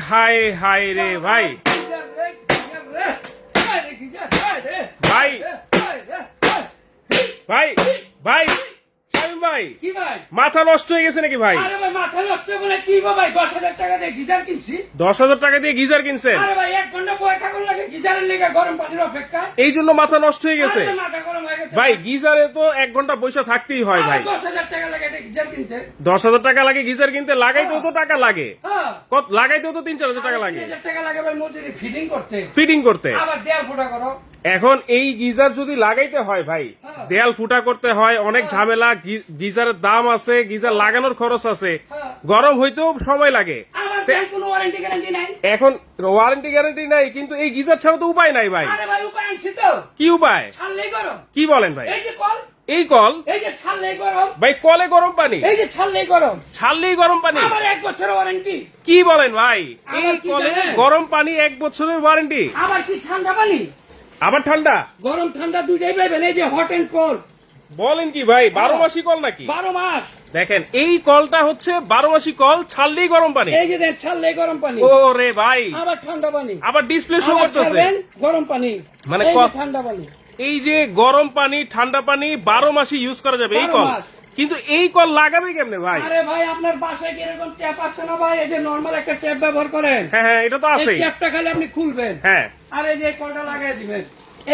হায় হায় রে ভাই, ভাই ভাই ভাই শামীম ভাই, কি ভাই মাথা নষ্ট হয়ে গেছে নাকি ভাই? আরে ভাই মাথা নষ্ট বলে কি গো ভাই 10,000 টাকা দিয়ে গিজার কিনছি। 10,000 টাকা দিয়ে গিজার কিনছেন? আরে ভাই 1 ঘন্টা বয়ে থাকুন লাগে গিজারের লেগে গরম পানির অপেক্ষা। এই জন্য মাথা নষ্ট হয়ে গেছে আরে মাথা গরম হয়ে গেছে ভাই। গিজারে তো 1 ঘন্টা বসে থাকতেই হয় ভাই। 10,000 টাকা লাগে এটা গিজার কিনতে। 10,000 টাকা লাগে গিজার কিনতে, লাগাইতেও তো টাকা লাগে। হ্যাঁ কত লাগাইতেও তো 3-4 হাজার টাকা লাগে 3,000 টাকা লাগে ভাই মজুরি ফিটিং করতে, ফিটিং করতে। আবার দেয়াল ফুটা করো। এখন এই গিজার যদি লাগাইতে হয় ভাই, হ্যাঁ। দেয়াল ফুটা করতে হয়, অনেক ঝামেলা, গিজারের দাম আছে, গিজার লাগানোর খরচ আছে, হ্যাঁ। গরম হইতেও সময় লাগে। আমার দেয়াল কোনো ওয়ারেন্টি গ্যারান্টি নাই। এখন ওয়ারেন্টি গ্যারান্টি নাই, কিন্তু এই গিজার ছাড়া তো উপায় নাই ভাই। আরে ভাই উপায় আনছি তো, কি উপায়? ছাড়লেই গরম। কি বলেন ভাই? এই যে কল, এই কল এই যে ছাড়লেই গরম, ভাই, কলে গরম পানি, এই যে ছাড়লেই গরম, ছাড়লেই গরম পানি। আমার 1 বছরের ওয়ারেন্টি। কি বলেন ভাই? এই আবার কি কলে জানেন? গরম পানি 1 বছরের ওয়ারেন্টি, আবার কি ঠান্ডা পানি, আবার ঠান্ডা। গরম ঠান্ডা দুইটাই পাবেন। এই যে হট এন্ড কোল্ড, বলেন কি ভাই? 12 মাসি কল নাকি? 12 মাস। দেখেন এই কলটা হচ্ছে 12 মাসি কল, ছাড়লেই গরম পানি। এই যে দেন ছাড়লেই গরম পানি, ও রে ভাই, আবার ঠান্ডা পানি, আবার ডিসপ্লে শো আবার করতেছে। ছাড়বেন গরম পানি, মানে এই যে ক- ঠান্ডা পানি। এই যে গরম পানি ঠান্ডা পানি 12 মাসই ইউজ করা যাবে এই 12 কল। মাস। কিন্তু এই কল লাগাবে কেমনে ভাই? আরে ভাই আপনার বাসায় কি এরকম ট্যাপ আছে না ভাই? এই যে নরমাল একটা ট্যাপ ব্যবহার করেন, হ্যাঁ হ্যাঁ, এটা তো এই আছেই। ট্যাপটা খালি আপনি খুলবেন, হ্যাঁ, আর এই যে কলটা লাগাই দিবেন।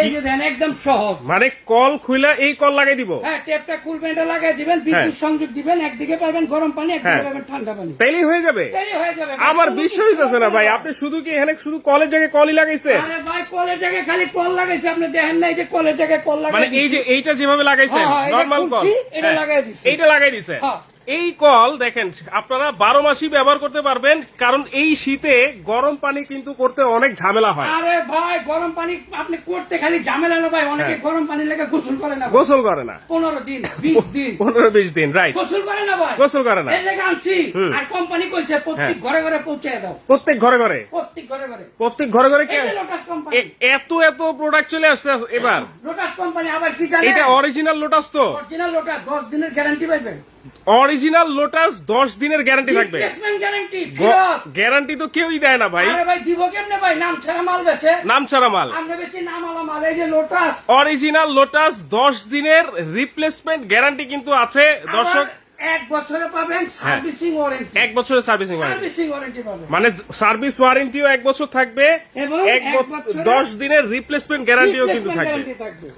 এই যে দেন একদম সহজ। মানে কল খুইলা এই কল লাগাই দিব, হ্যাঁ ট্যাপটা খুলবেন, এটা লাগাই দিবেন, বিদ্যুৎ সংযোগ দিবেন, একদিকে পাবেন গরম পানি, একদিকে হ্যাঁ। পাবেন ঠান্ডা পানি। তাইলেই হয়ে যাবে। তাইলে হয়ে যাবে ভাই, আমার কোনো বিশ্বাস কিছু হইতেছে না করতে ভাই, হবে আপনি শুধু কি এখানে শুধু কলের জায়গায় কলই লাগাইছে? আরে ভাই কলের জায়গায় খালি কল লাগাইছে, আপনি দেখেন না? এই যে কলের জায়গায় কল মানে লাগাই এই যে এইটা যেভাবে লাগাইছেন হ্যাঁ, এটা নরমাল কল, খুলছি, এটা হ্যাঁ, লাগাই দিছি। এইটা লাগাই দিছে। হ্যাঁ। এই কল দেখেন আপনারা 12 মাসই ব্যবহার করতে পারবেন, কারণ এই শীতে গরম পানি কিন্তু করতে অনেক ঝামেলা হয়। আরে ভাই গরম পানি আপনি করতে খালি ঝামেলা না ভাই, অনেকে হ্যাঁ। গরম পানি লেগে গোসল করে না ভাই। গোসল করে না 15 দিন 20 দিন 15-20 দিন, রাইট, গোসল করে না ভাই, গোসল করে না। এই লেগে আনছি। আর কোম্পানি কইছে প্রত্যেক হ্যাঁ। ঘরে ঘরে পৌঁছে দাও, প্রত্যেক ঘরে ঘরে, প্রত্যেক ঘরে ঘরে। প্রত্যেক ঘরে ঘরে এই যে লোটাস কোম্পানি, এত এত প্রোডাক্ট চলে আসছে এবার। লোটাস কোম্পানি আবার কি জানেন? এটা অরিজিনাল লোটাস তো, অরিজিনাল লোটাস 10 দিনের গ্যারান্টি পাবেন, অরিজিনাল লোটাস 10 দিনের গ্যারান্টি থাকবে। রিপ্লেসমেন্ট গ্যারান্টি ফেরত। গ্যারান্টি তো কেউই দেয় না ভাই, আরে ভাই দিব কেমনে ভাই? নাম ছাড়া মাল বেচে, নাম ছাড়া মাল। আমরা বেচি নাম আলা মাল। এই যে লোটাস অরিজিনাল লোটাস 10 দিনের রিপ্লেসমেন্ট গ্যারান্টি কিন্তু আছে দর্শক। 1 বছরে পাবেন সার্ভিসিং ওয়ারেন্টি, 1 বছরের সার্ভিসিং ওয়ারেন্টি, সার্ভিসিং ওয়ারেন্টি পাবেন, মানে সার্ভিস ওয়ারেন্টিও 1 বছর থাকবে এবং 10 দিনের রিপ্লেসমেন্ট গ্যারান্টিও কিন্তু রিপ্লেসমেন্ট থাকবে। গ্যারান্টি থাকবে।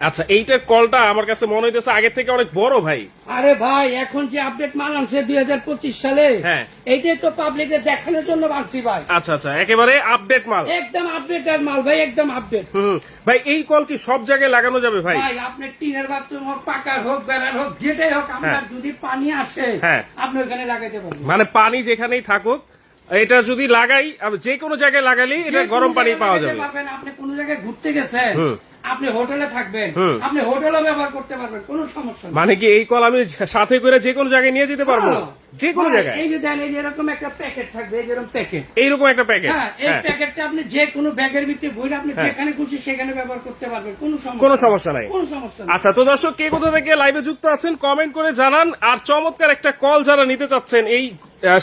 আচ্ছা, এইটার কলটা আমার কাছে মনে হইতেছে আগে থেকে অনেক বড় ভাই। আরে ভাই এখন যে আপডেট মাল আনছে 2025 সালে, হ্যাঁ। এইটাই তো পাবলিকের দেখানোর জন্য বানছি ভাই। আচ্ছা আচ্ছা, একেবারে আপডেট মাল। একদম আপডেটের মাল ভাই, একদম আপডেট। ভাই এই কল কি সব জায়গায় লাগানো যাবে ভাই? ভাই আপনি টিনের বাথরুম হোক, পাকার হোক, বেড়ার হোক, যেটাই হোক, আপনার হ্যাঁ। যদি পানি আসে হ্যাঁ। আপনি ওখানে লাগাইতে পারবেন। মানে পানি যেখানেই থাকুক, এটা যদি লাগাই, যে কোনো জায়গায় লাগালেই এটা যে কোনো গরম পানি জায়গায় পাওয়া লাগাইতে যাবে। পারবেন। আপনি কোন জায়গায় ঘুরতে গেছেন, হুম। আপনি হোটেলে থাকবেন, হুম। আপনি হোটেলও ব্যবহার করতে পারবেন, কোনো সমস্যা নেই। মানে কি এই কল আমি সাথে করে যে কোনো জায়গায় নিয়ে যেতে পারবো? হ্যাঁ। যে কোনো ভাই, জায়গায় এই যে দেন, এই যে এরকম একটা প্যাকেট থাকবে, এই যেরকম প্যাকেট, এইরকম একটা প্যাকেট। হ্যাঁ, এই প্যাকেটটা আপনি যে কোনো ব্যাগের ভিতরে বইলে আপনি হ্যাঁ। যেখানে খুশি সেখানে ব্যবহার করতে পারবেন, কোনো কোনো সমস্যা সমস্যা নাই। কোনো সমস্যা নেই। আচ্ছা, তো দর্শক কে কোথা থেকে লাইভে যুক্ত আছেন কমেন্ট করে জানান। আর চমৎকার একটা কল যারা নিতে চাচ্ছেন এই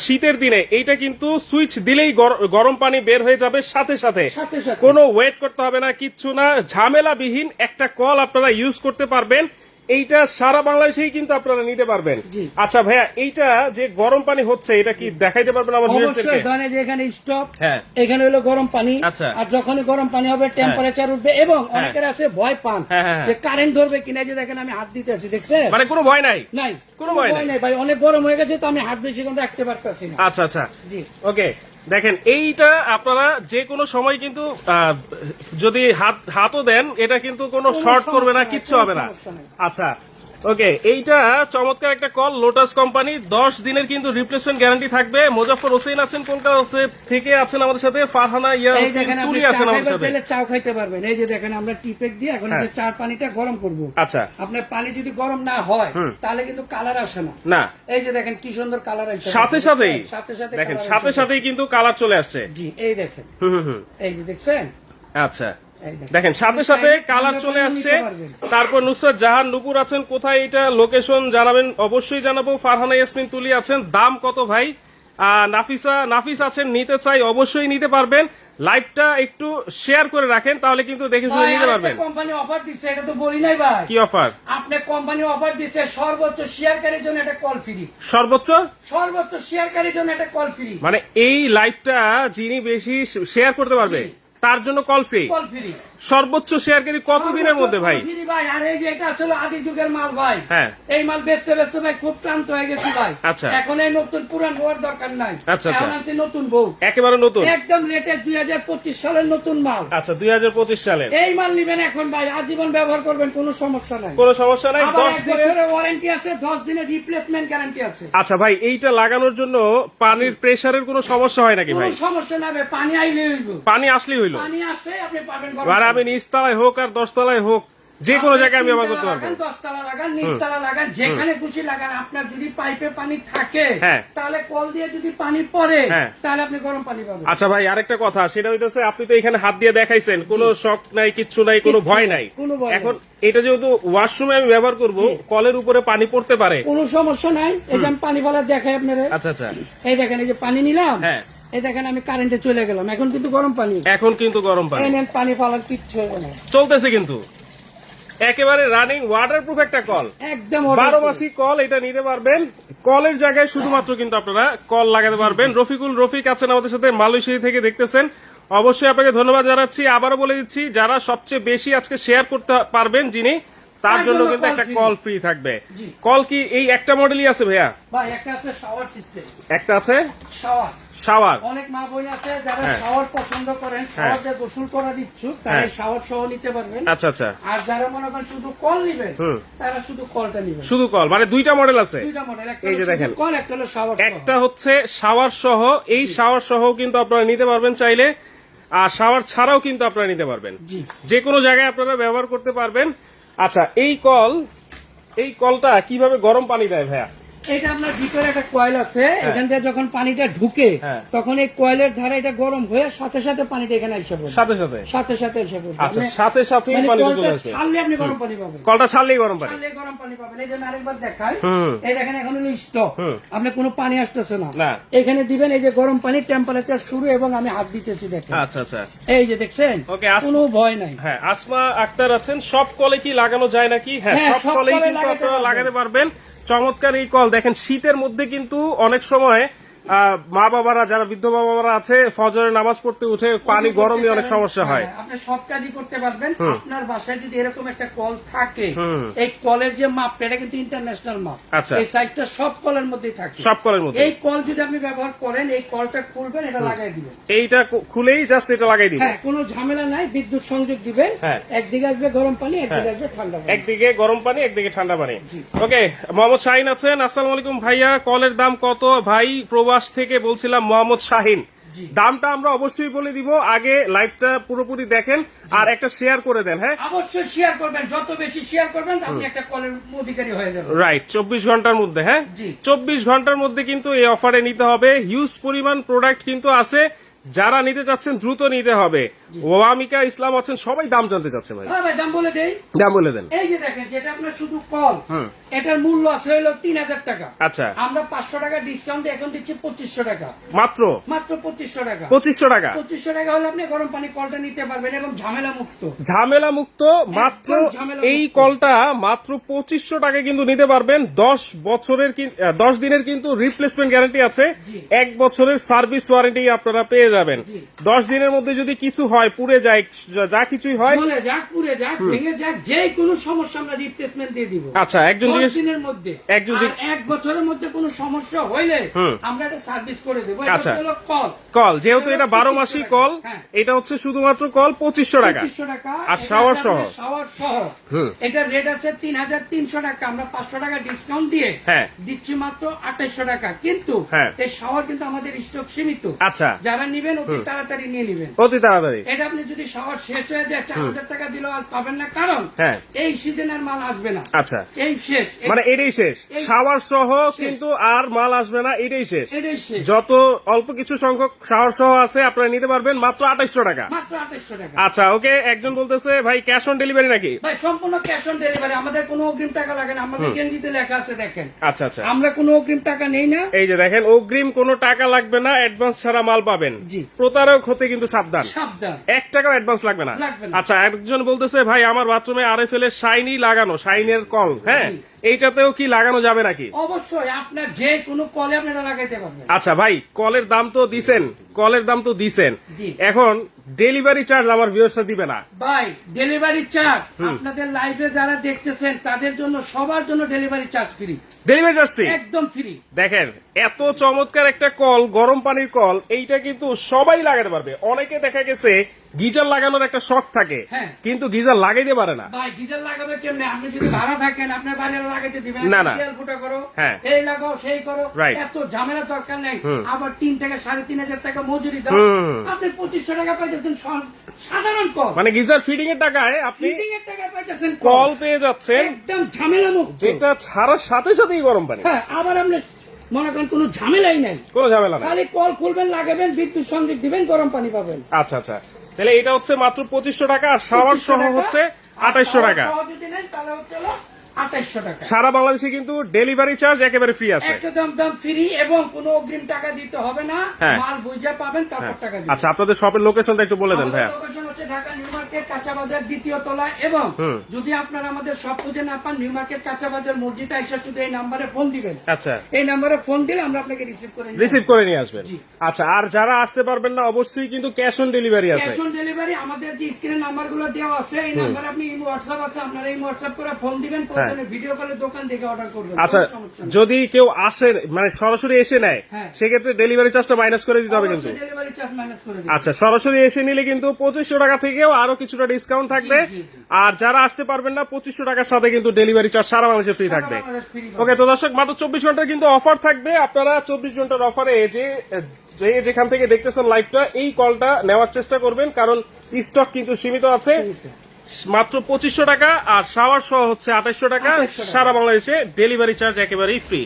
শীতের দিনে, এইটা কিন্তু সুইচ দিলেই গরম পানি বের হয়ে যাবে সাথে সাথে, সাথে সাথে। কোনো ওয়েট করতে হবে না, কিচ্ছু না, ঝামেলাবিহীন একটা কল আপনারা ইউজ করতে পারবেন। এইটা সারা বাংলাদেশেই কিন্তু আপনারা নিতে পারবেন। জি। আচ্ছা ভাইয়া, এইটা যে গরম পানি হচ্ছে এটা কি দেখাইতে পারবেন আমার অবশ্যই ধরেন যে এখানে স্টপ, হ্যাঁ। এখানে হলো গরম পানি, আচ্ছা। আর যখনই গরম পানি হবে টেম্পারেচার উঠবে, এবং অনেকের আছে ভয় পান হ্যাঁ, হ্যাঁ, যে কারেন্ট ধরবে কিনা। যে দেখেন আমি হাত দিতে আছি, দেখছেন? মানে কোনো ভয় নাই? নাই, কোনো ভয় নাই। নাই ভাই, অনেক গরম হয়ে গেছে তো আমি হাত বেশিক্ষণ রাখতে পারতেছি না। আচ্ছা আচ্ছা, জি। ওকে, দেখেন এইটা আপনারা যে কোনো সময় কিন্তু যদি হাতও দেন এটা কিন্তু কোনো কোনো শর্ট করবে না, সমস্যা নাই, কিচ্ছু কোনো হবে না। সমস্যা নাই। আচ্ছা, ওকে, এইটা চমৎকার একটা কল, লোটাস কোম্পানি, 10 দিনের কিন্তু রিপ্লেসমেন্ট গ্যারান্টি থাকবে। মোজাফফর হোসেন আছেন কলকাতা থেকে, আছেন আমাদের সাথে, ফারহানা এই দেখেন আপনি তুলি চা আছেন আমাদের খাইবার সাথে। চাইলে চাও খাইতে পারবেন। এই যে দেখেন আমরা টিপেক দিয়ে এখন হ্যাঁ। যে চার পানিটা গরম করব। আচ্ছা, আপনার পানি যদি গরম না হয় তাহলে কিন্তু কালার আসে না। না, এই যে দেখেন কি সুন্দর কালার আসছে, সাথে সাথেই সাথে সাথে দেখেন, colour সাথে আসছে। সাথেই কিন্তু কালার চলে আসছে। জি, এই দেখেন, হুম, এই যে দেখছেন, আচ্ছা, এই দেখেন সাথে সাথে কালার চলে আসছে। তারপর নুসরাত জাহান নুপুর আছেন, কোথায় এটা লোকেশন জানাবেন? অবশ্যই জানাবো। ফারহানা ইয়াসমিন তুলি আছেন। দাম কত ভাই? নাফিস আছেন, নিতে চাই, অবশ্যই নিতে পারবেন। লাইভটা একটু শেয়ার করে রাখেন, তাহলে কিন্তু দেখে শুনে নিতে পারবেন। কোম্পানি অফার দিচ্ছে, এটা তো বলি নাই ভাই। কি অফার? আপনি কোম্পানি অফার দিচ্ছে সর্বোচ্চ শেয়ারকারীর জন্য একটা কল ফ্রি। সর্বোচ্চ শেয়ারকারীর জন্য একটা কল ফ্রি। মানে এই লাইভটা যিনি বেশি শেয়ার করতে পারবে তার জন্য কল ফ্রি। সর্বোচ্চ শেয়ারকারী কতদিনের মধ্যে ভাই? ভাই আর এই যে এটা আসলে আদি যুগের মাল ভাই। হ্যাঁ, এই মাল বেচতে বেচতে ভাই খুব ক্লান্ত হয়ে গেছি ভাই। আচ্ছা। এখন এই নতুন পুরান হওয়ার দরকার নাই। আচ্ছা, আচ্ছা। এখন আনছি নতুন বউ, একেবারে নতুন, একদম লেটেস্ট 2025 সালের নতুন মাল। আচ্ছা 2025 সালের এই মাল নিবেন এখন ভাই, আজীবন ব্যবহার করবেন, কোনো সমস্যা নাই। কোনো সমস্যা নাই। আবার 10 এক দিনের বছরের ওয়ারেন্টি আছে, 10 দিনের রিপ্লেসমেন্ট গ্যারান্টি আছে। আচ্ছা ভাই, এইটা লাগানোর জন্য পানির প্রেসারের কোনো সমস্যা হয় নাকি কোনো ভাই? সমস্যা না ভাই, পানি আইলে হইব। পানি আসলেই হইলো। পানি আসলে আপনি পাবেন আর আমি নিচতলায় হোক আর 10 তলায় হোক, যে কোনো জায়গায় আমি ব্যবহার করতে পারবো। 10 তলা লাগান, নিচতলা লাগান, যেখানে খুশি লাগান। আপনার যদি পাইপে পানি থাকে হ্যাঁ। তাহলে কল দিয়ে যদি পানি পড়ে হ্যাঁ। তাহলে আপনি গরম পানি পাবেন। আচ্ছা ভাই, আরেকটা কথা, সেটা হইতেছে আপনি তো এখানে হাত দিয়ে দেখাইছেন, কোনো শক নাই, কিচ্ছু নাই, কোনো ভয় নাই। কোনো ভয় এখন এটা যেহেতু ওয়াশরুমে আমি ব্যবহার করব, কলের উপরে পানি পড়তে পারে। কোনো সমস্যা নাই। এই যে আমি পানি ফেলা দেখাই আপনারা। আচ্ছা আচ্ছা, এই দেখেন, এই যে পানি নিলাম, হ্যাঁ, এই দেখেন আমি কারেন্টে চলে গেলাম, এখন কিন্তু গরম পানি। এখন কিন্তু গরম পানি এই নেন, পানি ফেলার কিচ্ছু হবে না, চলতেছে কিন্তু একেবারে রানিং ওয়াটারপ্রুফ একটা কল, একদম 12 মাসি কল। এটা নিতে পারবেন, কলের জায়গায় শুধুমাত্র কিন্তু আপনারা কল লাগাতে পারবেন। রফিক আছেন আমাদের সাথে, মালয়েশিয়া থেকে দেখতেছেন, অবশ্যই আপনাকে ধন্যবাদ জানাচ্ছি। আবারও বলে দিচ্ছি, যারা সবচেয়ে বেশি আজকে শেয়ার করতে পারবেন যিনি, তার জন্য কিন্তু একটা কল ফ্রি থাকবে। কল কি এই একটা মডেলই আছে ভাইয়া? ভাই একটা আছে শাওয়ার সিস্টেম, একটা আছে শাওয়ার। শাওয়ার। অনেক মা বোন আছে যারা শাওয়ার পছন্দ করেন, শাওয়ার দিয়ে গোসল করা দিচ্ছ, তারা শাওয়ার সহ নিতে পারবেন। আচ্ছা আচ্ছা। আর যারা মনে করেন শুধু কল নিবেন, তারা শুধু কলটা নিবেন। শুধু কল, মানে দুইটা মডেল আছে। দুইটা মডেল, একটা এই যে দেখেন, কল, একটা হলো শাওয়ার। একটা হচ্ছে শাওয়ার সহ, এই শাওয়ার সহ কিন্তু আপনারা নিতে পারবেন চাইলে, আর শাওয়ার ছাড়াও কিন্তু আপনারা নিতে পারবেন, যে কোনো জায়গায় আপনারা ব্যবহার করতে পারবেন। আচ্ছা, এই কলটা কিভাবে গরম পানি দেয় ভাইয়া? এটা আপনার ভিতরে একটা কয়েল আছে, এখান থেকে যখন পানিটা ঢুকে তখন এই কয়েলের ধারে এটা গরম হয়ে সাথে সাথে পানিটা এখানে এসে পড়বে, সাথে সাথে এসে পড়বে। আচ্ছা, সাথে সাথেই পানি চলে আসবে। ছাড়লে আপনি গরম পানি পাবেন, কলটা ছাড়লেই গরম পানি পাবেন। এই জন্য আরেকবার দেখাই, এই দেখেন এখন হলো স্টপ, আপনি কোনো পানি আসতেছে না, এখানে দিবেন এই যে গরম পানি, টেম্পারেচার শুরু, এবং আমি হাত দিতেছি দেখেন। আচ্ছা আচ্ছা, এই যে দেখছেন, কোনো ভয় নাই। হ্যাঁ, আসমা আক্তার আছেন, সব কলে কি লাগানো যায় নাকি? হ্যাঁ, সব কলেই কিন্তু আপনারা লাগাতে পারবেন। চমৎকার এই কল। দেখেন, শীতের মধ্যে কিন্তু অনেক সময় মা বাবারা, যারা বৃদ্ধ মা বাবারা আছে, ফজরের নামাজ পড়তে উঠে পানি গরমে অনেক সমস্যা হয়। আপনি সব কাজই করতে পারবেন। আপনার বাসায় যদি এরকম একটা কল থাকে, এই কলের যে মাপটা, এটা কিন্তু ইন্টারন্যাশনাল মাপ। এই সাইজটা সব কলের মধ্যেই থাকে, সব কলের মধ্যে। এই কল যদি আপনি ব্যবহার করেন, এই কলটা খুলবেন, এটা লাগাই দিবেন, এইটা খুলেই জাস্ট এটা লাগাই দিবেন। হ্যাঁ, কোনো ঝামেলা নাই, বিদ্যুৎ সংযোগ দিবেন। একদিকে আসবে গরম পানি, একদিকে আসবে ঠান্ডা পানি, একদিকে গরম পানি, একদিকে ঠান্ডা পানি। ওকে, মোহাম্মদ শাহিন আছেন, আসসালামু আলাইকুম ভাইয়া, কলের দাম কত? ভাই প্রবাস থেকে বলছিলাম, মোহাম্মদ শাহিন। দামটা আমরা অবশ্যই বলে দিব, আগে লাইভটা পুরোপুরি দেখেন আর একটা শেয়ার করে দেন। হ্যাঁ, অবশ্যই শেয়ার করবেন, যত বেশি শেয়ার করবেন আপনি একটা কলের অধিকারী হয়ে যাবেন। রাইট, 24 ঘন্টার মধ্যে। হ্যাঁ, 24 ঘন্টার মধ্যে কিন্তু এই অফারে নিতে হবে। হিউজ পরিমাণ প্রোডাক্ট কিন্তু আছে, যারা নিতে চাচ্ছেন দ্রুত নিতে হবে। ওয়ামিকা ইসলাম আছেন, সবাই দাম জানতে চাচ্ছে ভাই। ভাই দাম বলে দেই, দাম বলে দেন। এই যে দেখেন, যেটা আপনার শুধু কল, এটার মূল্য আছে হলো 3000 টাকা। আচ্ছা, আমরা 500 টাকা ডিসকাউন্ট এখন দিচ্ছি 2500 টাকা মাত্র 2500 টাকা। 2500 টাকা, 2500 টাকা হলে আপনি গরম পানি কলটা নিতে পারবেন, এবং ঝামেলা মুক্ত। মাত্র এই কলটা মাত্র 2500 টাকা কিন্তু নিতে পারবেন। 10 দিনের কিন্তু রিপ্লেসমেন্ট গ্যারান্টি আছে, 1 বছরের সার্ভিস ওয়ারেন্টি আপনারা পেয়ে যাবেন। 10 দিনের মধ্যে যদি কিছু হয়, পুড়ে যায়, যা কিছুই হয়, পুড়ে যাক, ভেঙে যাক, যে কোনো সমস্যা আমরা রিপ্লেসমেন্ট দিয়ে দিব। আচ্ছা, 10 দিনের মধ্যে, 1 বছরের মধ্যে কোনো সমস্যা হইলে আমরা এটা সার্ভিস করে দেব। আচ্ছা, কল যেহেতু এটা 12 মাসি কল, এটা হচ্ছে শুধুমাত্র কল 2500 টাকা, আর শাওয়ার সহ। এটার রেট আছে 3300 টাকা, আমরা 500 টাকা ডিসকাউন্ট দিয়ে দিচ্ছি মাত্র 2800 টাকা। কিন্তু এই শাওয়ার কিন্তু আমাদের স্টক সীমিত। আচ্ছা, যারা নিবেন অতি তাড়াতাড়ি নিয়ে নিবেন, অতি তাড়াতাড়ি। এটা আপনি যদি শাওয়ার শেষ হয়ে যায় 4000 টাকা দিলেও আর পাবেন না, কারণ হ্যাঁ। এই সিজনের মাল আসবে না। আচ্ছা, এই শেষ, মানে এটাই শেষ, শাওয়ার সহ কিন্তু আর মাল আসবে না, এটাই শেষ। এটাই শেষ। যত অল্প কিছু সংখ্যক শাওয়ার সহ আছে আপনারা নিতে পারবেন মাত্র 2800 টাকা। মাত্র 2800 টাকা। আচ্ছা, ওকে। একজন বলতেছে ভাই ক্যাশ অন ডেলিভারি নাকি? ভাই সম্পূর্ণ ক্যাশ অন ডেলিভারি, আমাদের কোনো অগ্রিম টাকা লাগে না, আমাদের গেঞ্জিতে লেখা আছে দেখেন। আচ্ছা আচ্ছা, আমরা কোনো অগ্রিম টাকা নেই না। এই যে দেখেন, অগ্রিম কোনো টাকা লাগবে না, অ্যাডভান্স ছাড়া মাল পাবেন। জি। প্রতারক হতে কিন্তু সাবধান, সাবধান। 1 টাকার অ্যাডভান্স লাগবে না। লাগবে না। আচ্ছা, একজন বলতেছে ভাই আমার বাথরুমে আরএফএল এর শাইনি লাগানো, শাইনের কল, হ্যাঁ, এইটাতেও কি লাগানো যাবে নাকি? অবশ্যই, আপনার যে কোনো কলে আপনারা লাগাইতে পারবেন। আচ্ছা ভাই, কলের দাম তো দিছেন, জি। এখন ডেলিভারি চার্জ আমার ভিউয়ার্সরা দিবে না? ভাই ডেলিভারি চার্জ আপনাদের লাইভে যারা দেখতেছেন তাদের জন্য, সবার জন্য delivery charge free. Delivery charge free, একদম ফ্রি। দেখেন এত চমৎকার একটা কল, গরম পানির কল, এইটা কিন্তু সবাই লাগাতে পারবে। অনেকে দেখা গেছে গিজার লাগানোর একটা শখ থাকে, হ্যাঁ। কিন্তু গিজার লাগাইতে পারে না। ভাই গিজার লাগাবে কেমনে? আপনি যদি ভাড়া থাকেন আপনার বাইরে লাগাইতে দিবেন, না, না। তেল ফুটা করো, হ্যাঁ। এই লাগাও সেই করো, Right. এত ঝামেলা দরকার নেই। আবার 3 থেকে 3500 টাকা মজুরি দাও, আপনি 2500 টাকা পাইতেছেন সাধারণ কল। মানে গিজার ফিটিং এর টাকায় আপনি ফিটিং এর টাকা পাইতেছেন কল পেয়ে যাচ্ছেন, একদম ঝামেলা মুক্ত। যেটা ছাড়ার সাথে সাথেই গরম পানি। হ্যাঁ, আবার আপনি মনে করেন কোনো ঝামেলাই নাই, কোনো ঝামেলা না। খালি কল খুলবেন, লাগাবেন, বিদ্যুৎ সংযোগ দিবেন, গরম পানি পাবেন। আচ্ছা আচ্ছা, তাহলে এটা হচ্ছে মাত্র 2500 টাকা, আর শাওয়ার সহ হচ্ছে 2800 টাকা। শাওয়ার সহ যদি নেন তাহলে হচ্ছে 2800 টাকা। সারা বাংলাদেশে কিন্তু ডেলিভারি চার্জ একেবারে ফ্রি আছে। একদম ফ্রি, এবং কোনো অগ্রিম টাকা দিতে হবে না। হ্যাঁ। মাল বুঝে পাবেন, তারপর টাকা দিবেন। আচ্ছা, আপনাদের শপের লোকেশনটা একটু বলে দেন ভাইয়া। আমাদের লোকেশন হচ্ছে ঢাকা নিউ মার্কেট কাঁচা বাজার 2য় তলা, এবং যদি আপনারা আমাদের সব খুঁজে না পান, নিউ মার্কেট কাঁচা বাজার মসজিদ আইসা শুধু এই নাম্বারে ফোন দিবেন। আচ্ছা, এই নাম্বারে ফোন দিলে আমরা আপনাকে রিসিভ করে নিব। রিসিভ করে নিয়ে আসবেন। আচ্ছা, আর যারা আসতে পারবেন না অবশ্যই কিন্তু ক্যাশ অন ডেলিভারি আছে। ক্যাশ অন ডেলিভারি আমাদের যে স্ক্রিনে নাম্বারগুলো দেওয়া আছে, এই নাম্বারে আপনি ইমো হোয়াটসঅ্যাপ আছে, আপনারা এই হোয়াটসঅ্যাপ করে ফোন দিবেন, প্রয়োজনে ভিডিও কলে দোকান থেকে অর্ডার করবেন। আচ্ছা, কোনো সমস্যা নেই। যদি কেউ আসে মানে সরাসরি এসে নেয়, হ্যাঁ। সেক্ষেত্রে ডেলিভারি চার্জটা মাইনাস করে দিতে হবে কিন্তু। অবশ্যই ডেলিভারি চার্জ মাইনাস করে দিবেন। আচ্ছা, সরাসরি এসে নিলে কিন্তু 2500 টাকা থেকেও আরো কিছুটা ডিসকাউন্ট থাকবে। জি, জি। আর যারা আসতে পারবেন না 2500 টাকার সাথে কিন্তু ডেলিভারি চার্জ সারা বাংলাদেশে ফ্রি থাকবে। বাংলাদেশ free পাবেন। ওকে, তো দর্শক মাত্র 24 ঘন্টার কিন্তু অফার থাকবে। আপনারা 24 ঘন্টার অফারে যেখান থেকে দেখতেছেন লাইভটা, এই কলটা নেওয়ার চেষ্টা করবেন, কারণ স্টক কিন্তু সীমিত আছে। মাত্র 2500 টাকা, আর শাওয়ার সহ হচ্ছে 2800 টাকা। 2800 টাকা। সারা বাংলাদেশে ডেলিভারি চার্জ একেবারেই ফ্রি।